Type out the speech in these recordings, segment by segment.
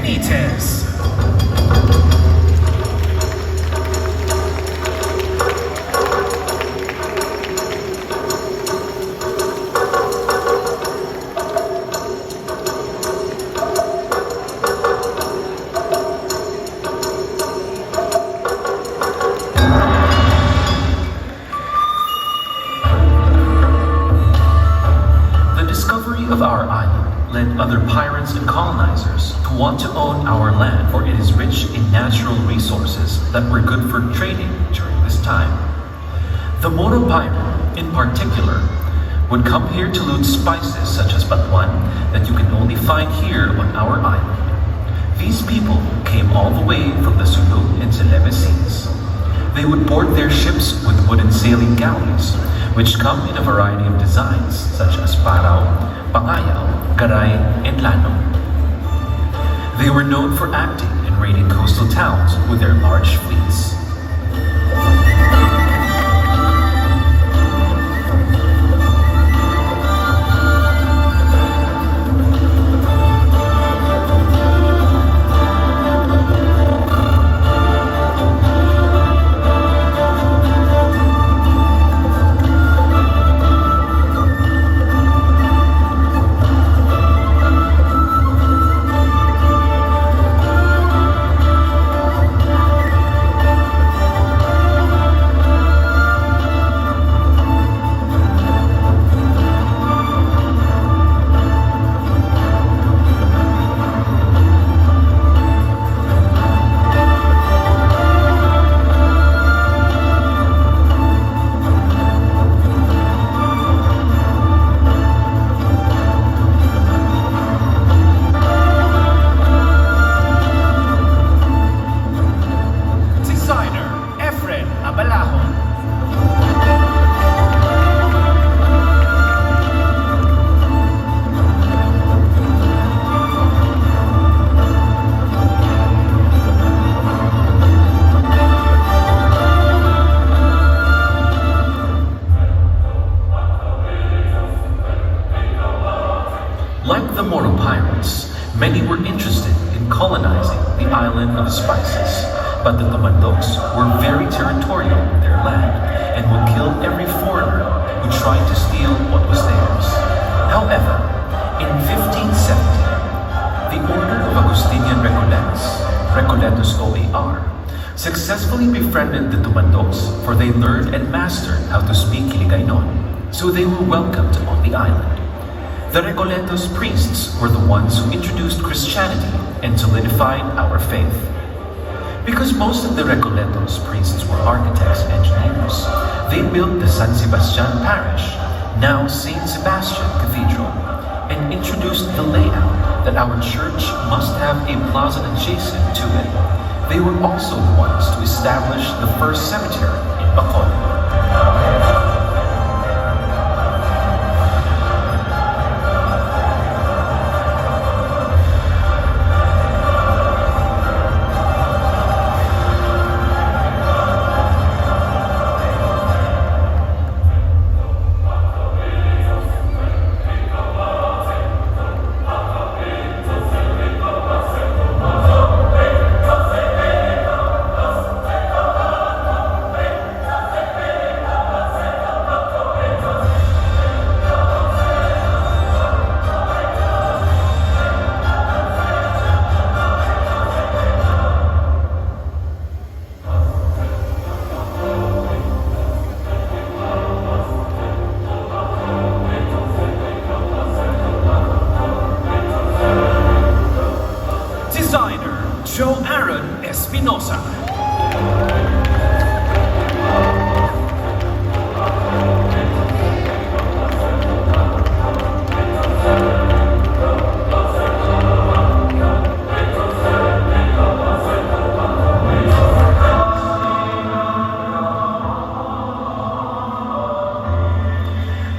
meters. Of our island led other pirates and colonizers to want to own our land, for it is rich in natural resources that were good for trading during this time. The Moro pirate, in particular, would come here to loot spices such as patron that you can only find here on our island. These people came all the way from the Sulu and Celebes seas. They would board their ships with wooden sailing galleys, which come in a variety of designs such as paraw, pangayaw, garay, and lano. They were known for acting and raiding coastal towns with their large fleets. Like the Moro pirates, many were interested in colonizing the island of spices, but the Tumandoks were very territorial with their land and would kill every foreigner who tried to steal what was theirs. However, in 1570, the Order of Augustinian Recoletos OAR, successfully befriended the Tumandoks, for they learned and mastered how to speak Hiligaynon, so they were welcomed on the island. The Recoletos priests were the ones who introduced Christianity and solidified our faith. Because most of the Recoletos priests were architects and engineers, they built the San Sebastian parish, now Saint Sebastian Cathedral, and introduced the layout that our church must have a plaza adjacent to it. They were also the ones to establish the first cemetery in Bacolod.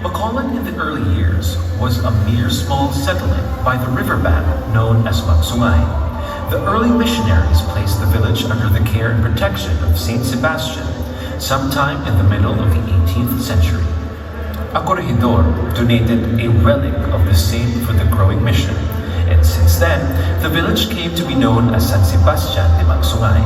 Bacolod in the early years was a mere small settlement by the riverbank known as Matsungay. The early missionaries placed the village under the care and protection of Saint Sebastian sometime in the middle of the 18th century. A corregidor donated a relic of the saint for the growing mission, and since then, the village came to be known as San Sebastian de Magsungay.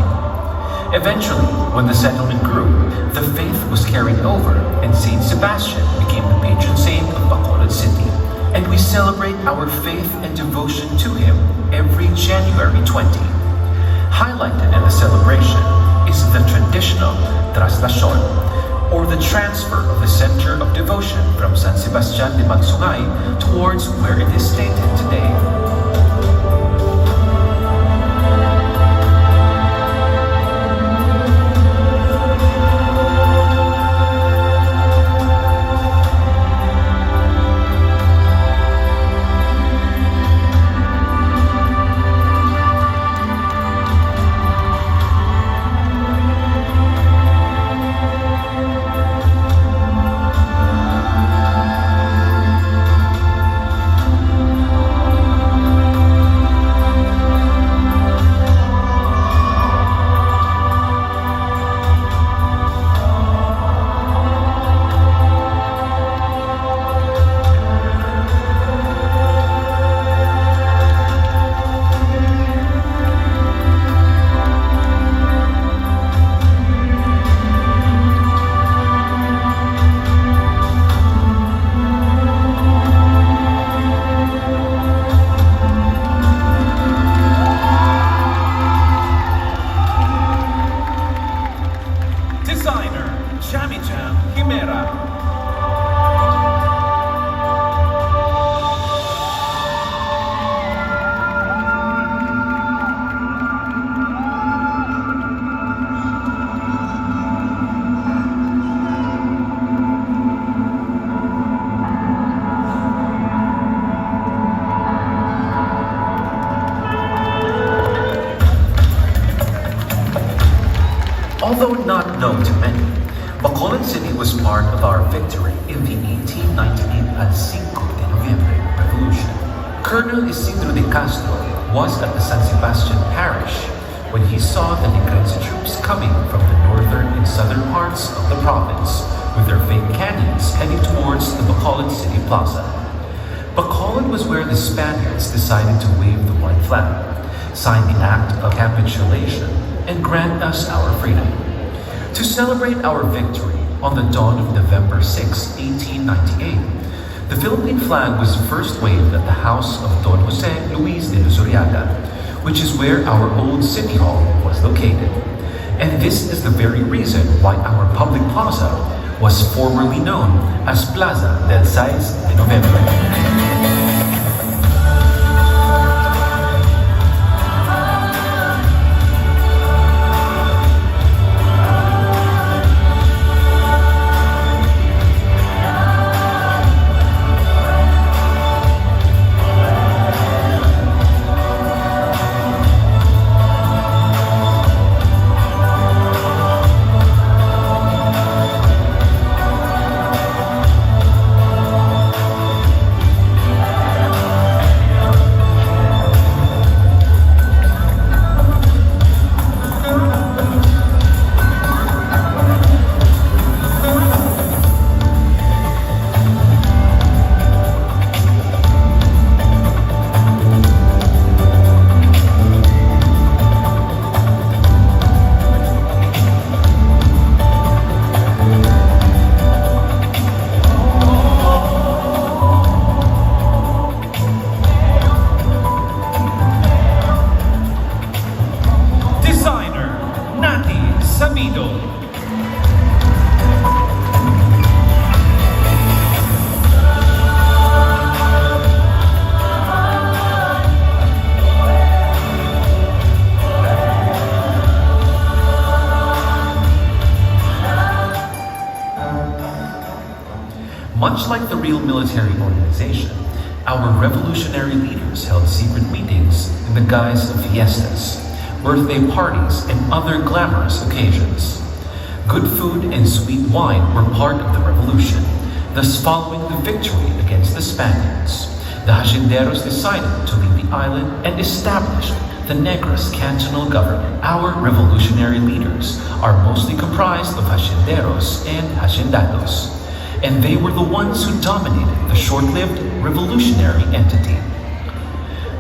Eventually, when the settlement grew, the faith was carried over and Saint Sebastian became the patron saint of Bacolod City. And we celebrate our faith and devotion to him every January 20. Highlighted in the celebration is the traditional traslasyon, or the transfer of the center of devotion from San Sebastian de Magsungay towards where it is stated today. Although not known to many, Bacolod City was part of our victory in the 1898 al 5 de Noviembre Revolution. Colonel Isidro de Castro was at the San Sebastian parish when he saw the Negrense troops coming from the northern and southern parts of the province with their fake cannons heading towards the Bacolod City Plaza. Bacolod was where the Spaniards decided to wave the white flag, sign the act of capitulation, and grant us our freedom. To celebrate our victory on the dawn of November 6, 1898, the Philippine flag was first waved at the house of Don Jose Luis de Luzuriaga, which is where our old city hall was located. And this is the very reason why our public plaza was formerly known as Plaza del 6 de Noviembre. Much like the real military organization, our revolutionary leaders held secret meetings in the guise of fiestas, birthday parties, and other glamorous occasions. Good food and sweet wine were part of the revolution, thus following the victory against the Spaniards. The hacienderos decided to leave the island and established the Negros cantonal government. Our revolutionary leaders are mostly comprised of hacienderos and haciendados, and they were the ones who dominated the short-lived revolutionary entity.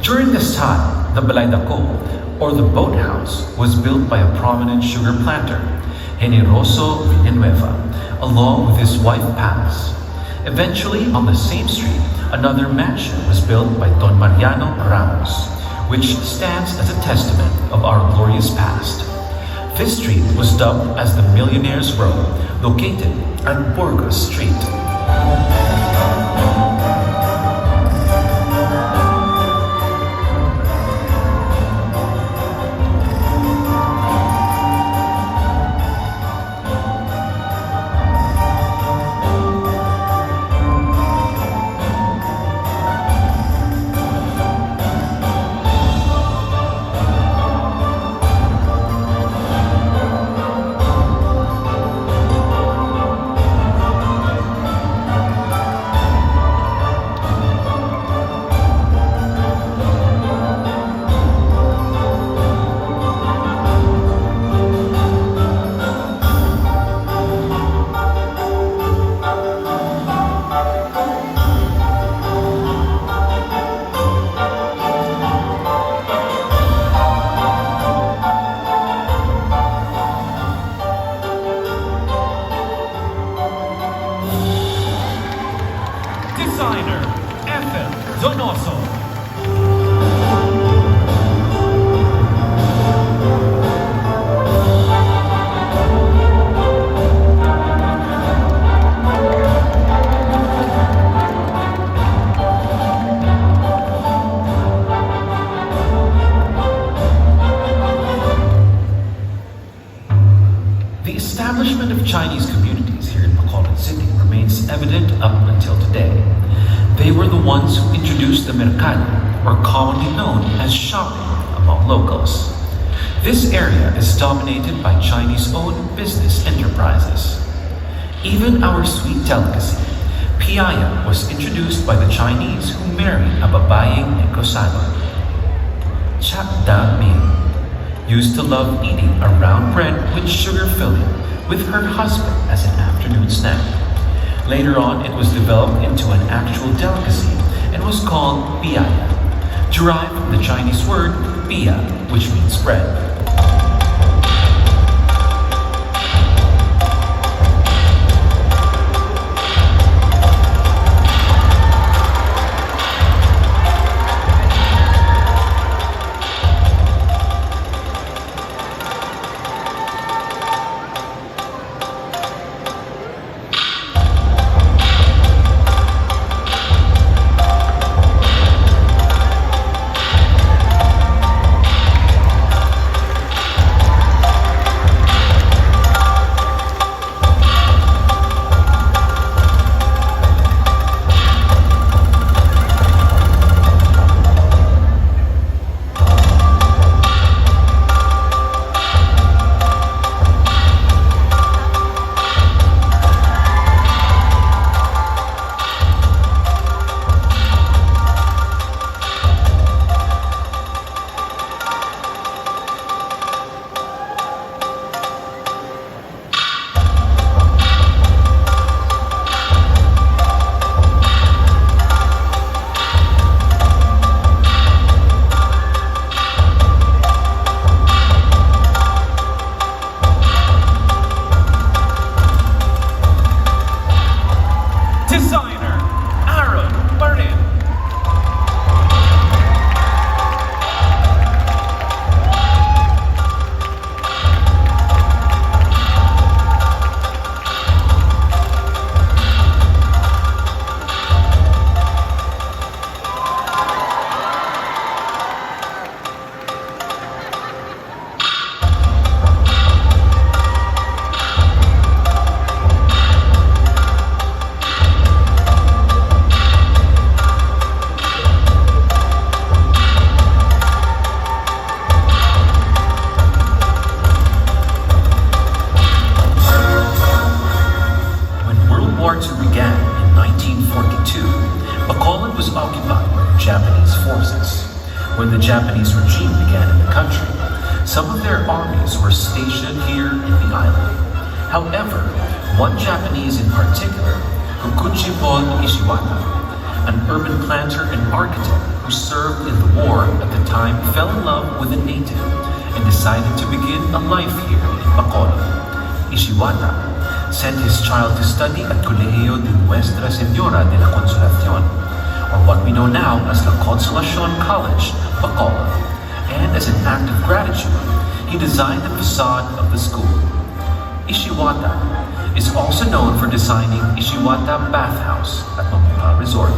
During this time, the Balaydaco, or the boathouse, was built by a prominent sugar planter, Generoso Villanueva, along with his wife Paz. Eventually, on the same street, another mansion was built by Don Mariano Ramos, which stands as a testament of our glorious past. This street was dubbed as the Millionaires' Row, located at Burgos Street. The establishment of Chinese communities here in Bacolod City remains evident up until today. They were the ones who introduced the mercado, or commonly known as shopping, among locals. This area is dominated by Chinese-owned business enterprises. Even our sweet delicacy, piaya, was introduced by the Chinese who married a babaeng negosado. Chap da Ming used to love eating a round bread with sugar filling with her husband as an afternoon snack. Later on, it was developed into an actual delicacy and was called piaya, derived from the Chinese word pia, which means bread. When the Japanese regime began in the country, some of their armies were stationed here in the island. However, one Japanese in particular, Fukuchipon Ishiwata, an urban planter and architect who served in the war at the time, fell in love with a native and decided to begin a life here in Bacolod. Ishiwata sent his child to study at Colegio de Nuestra Señora de la Consolación, or what we know now as La Consolación College, Bacolod, and as an act of gratitude, he designed the facade of the school. Ishiwata is also known for designing Ishiwata Bathhouse at Mamuha Resort.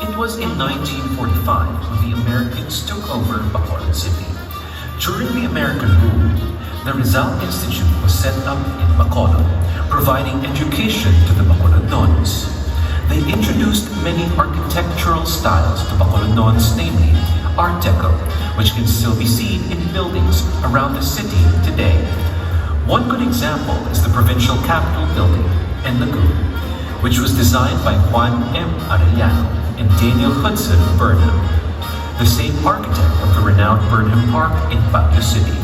It was in 1945 when the Americans took over Bacolod City. During the American rule, the Rizal Institute was set up in Bacolod, providing education to the Bacolodons. They introduced many architectural styles to Bacolodons, namely Art Deco, which can still be seen in buildings around the city today. One good example is the Provincial Capitol Building in Lagoon, which was designed by Juan M. Arellano and Daniel Hudson Burnham, the same architect of the renowned Burnham Park in Baguio City.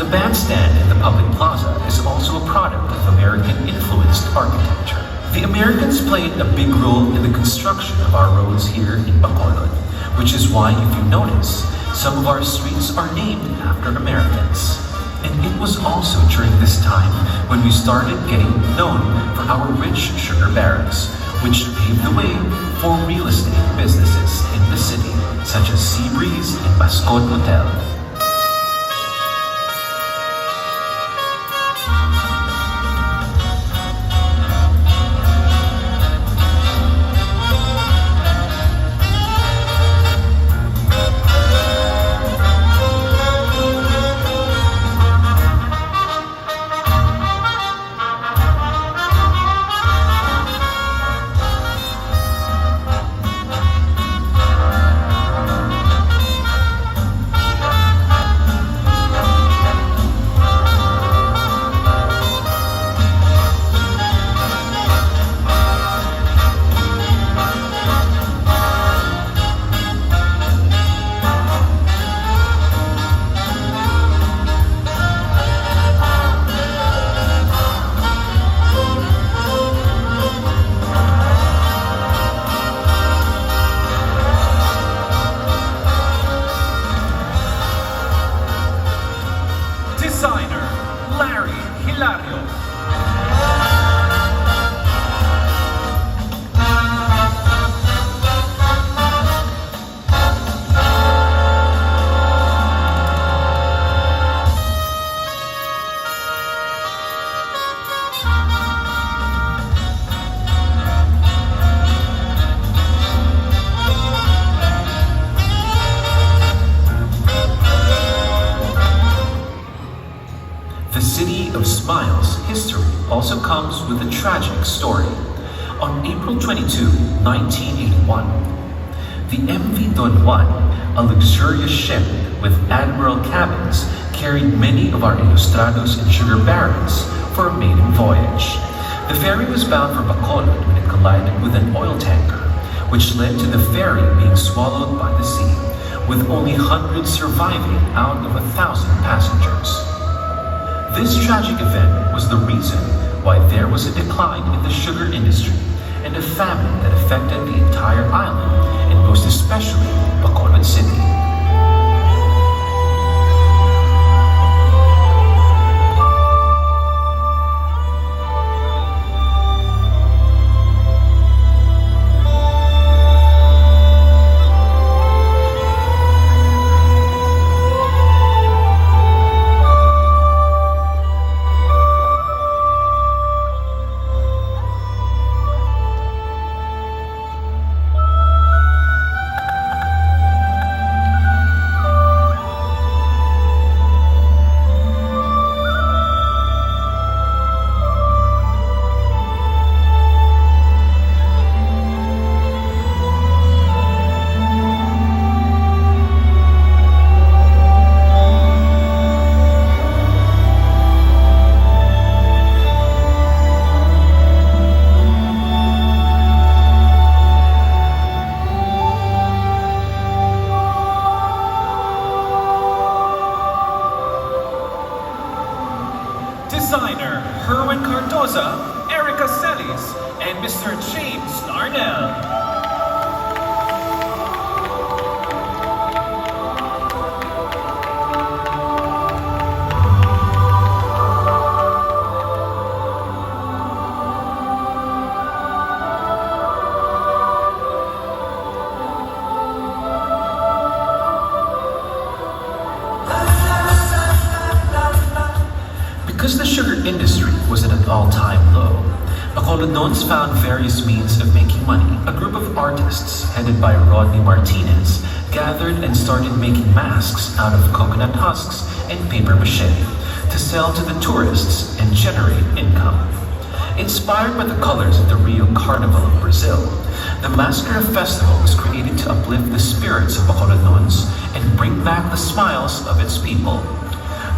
The bandstand in the public plaza is also a product of American-influenced architecture. The Americans played a big role in the construction of our roads here in Bacolod, which is why, if you notice, some of our streets are named after Americans. And it was also during this time when we started getting known for our rich sugar barons, which paved the way for real estate businesses in the city, such as Seabreeze and Masskara Hotel. The City of Smiles history also comes with a tragic story. On April 22, 1981, the MV Don Juan, a luxurious ship with admiral cabins, carried many of our ilustrados and sugar barons for a maiden voyage. The ferry was bound for Bacolod when it collided with an oil tanker, which led to the ferry being swallowed by the sea, with only hundreds surviving out of 1,000 passengers. This tragic event was the reason why there was a decline in the sugar industry and a famine that affected the entire island, and most especially Bacolod City. industry was at an all-time low. Bacolodons found various means of making money. A group of artists, headed by Rodney Martinez, gathered and started making masks out of coconut husks and paper mache to sell to the tourists and generate income. Inspired by the colors of the Rio Carnival of Brazil, the Masskara festival was created to uplift the spirits of Bacolodons and bring back the smiles of its people.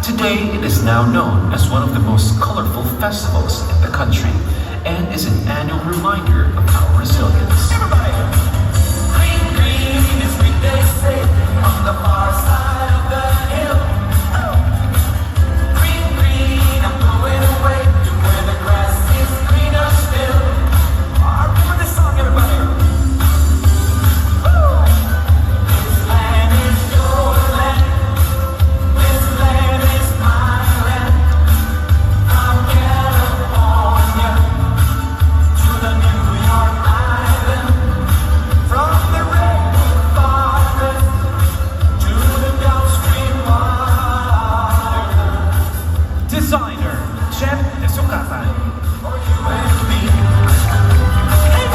Today, it is now known as one of the most colorful festivals in the country and is an annual reminder of our resilience. Everybody! Green, green is sweet, they say, on the far side of the hill. Oh. Green, green, I'm going away to where the grass is greener still. Oh, remember this song, everybody? Woo! This land is your land. This land is my land. From California to the New York Island, from the rainforest to the downstream water. Designer, Chef de Sukatan. For you and me. Hey!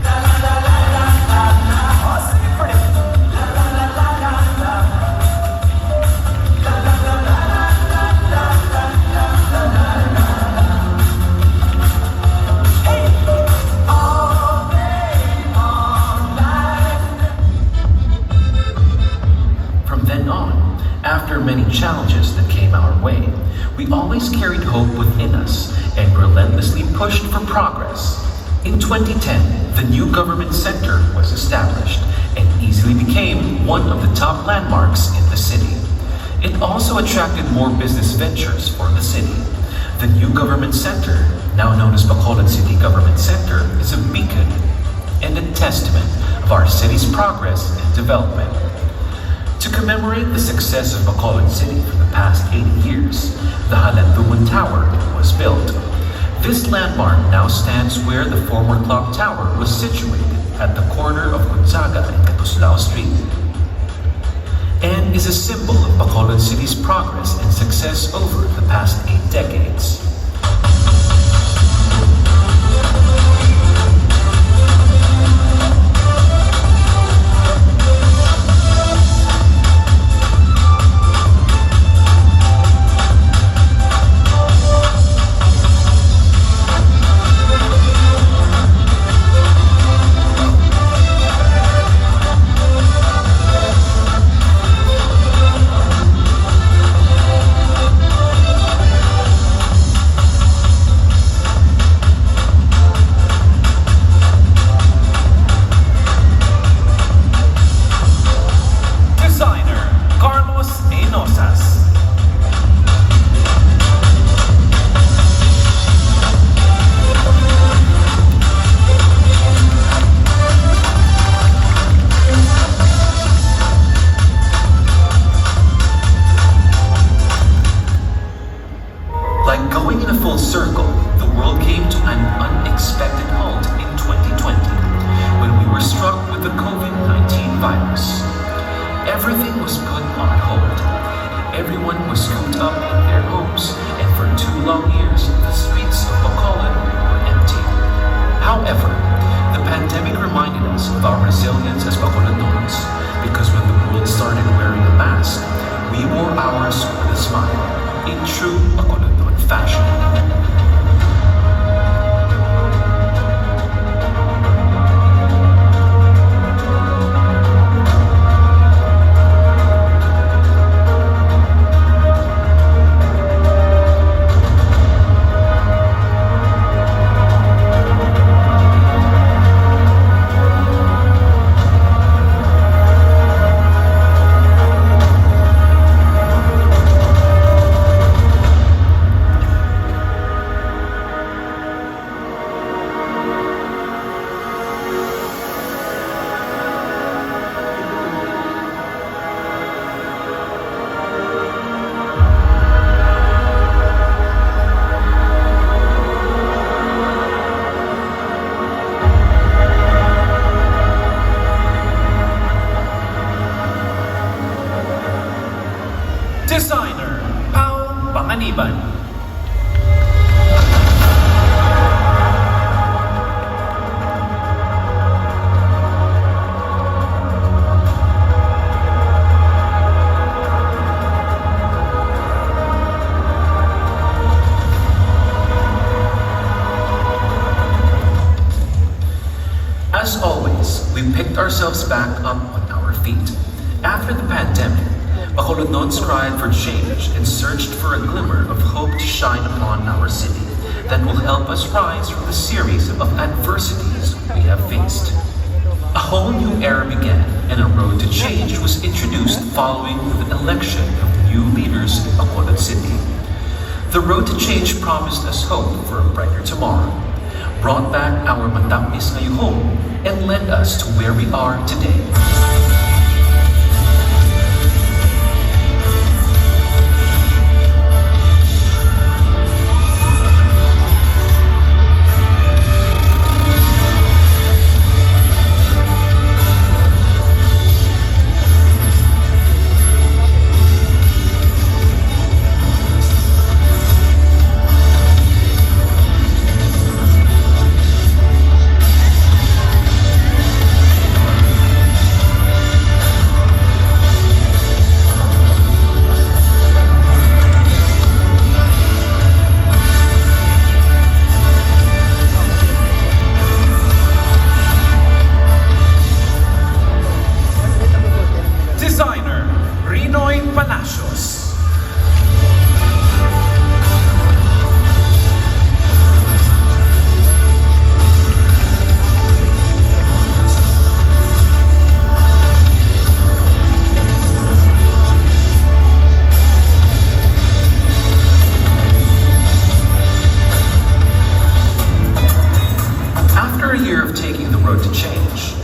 La la la la la la la. Oh, sing it pretty. La la la la la la. La la la la la la la la la la. Hey! All day, all night. From then on, after many challenges that came our way, we always carried hope within us and relentlessly pushed for progress. In 2010, the new government center was established and easily became one of the top landmarks in the city. It also attracted more business ventures for the city. The new government center, now known as Bacolod City Government Center, is a beacon and a testament of our city's progress and development. To commemorate the success of Bacolod City for the past 80 years, the Halanduan Tower was built. This landmark now stands where the former clock tower was situated at the corner of Gonzaga and Catuslao Street, and is a symbol of Bacolod City's progress and success over the past 8 decades. As always, we picked ourselves back up on our feet. After the pandemic, Bacolod strive for change and searched for a glimmer of hope to shine upon our city that will help us rise from the series of adversities we have faced. A whole new era began and a road to change was introduced following the election of new leaders in Bacolod City. The road to change promised us hope for a brighter tomorrow, brought back our matamis na home, and led us to where we are today.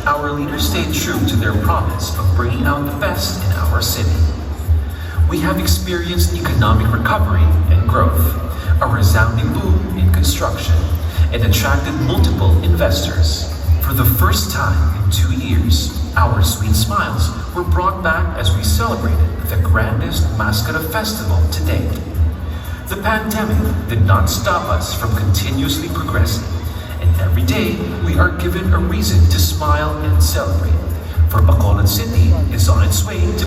Our leaders stayed true to their promise of bringing out the best in our city. We have experienced economic recovery and growth, a resounding boom in construction, and attracted multiple investors. For the first time in 2 years, our sweet smiles were brought back as we celebrated the grandest Masskara festival to date. The pandemic did not stop us from continuously progressing. Every day, we are given a reason to smile and celebrate, for Bacolod City is on its way to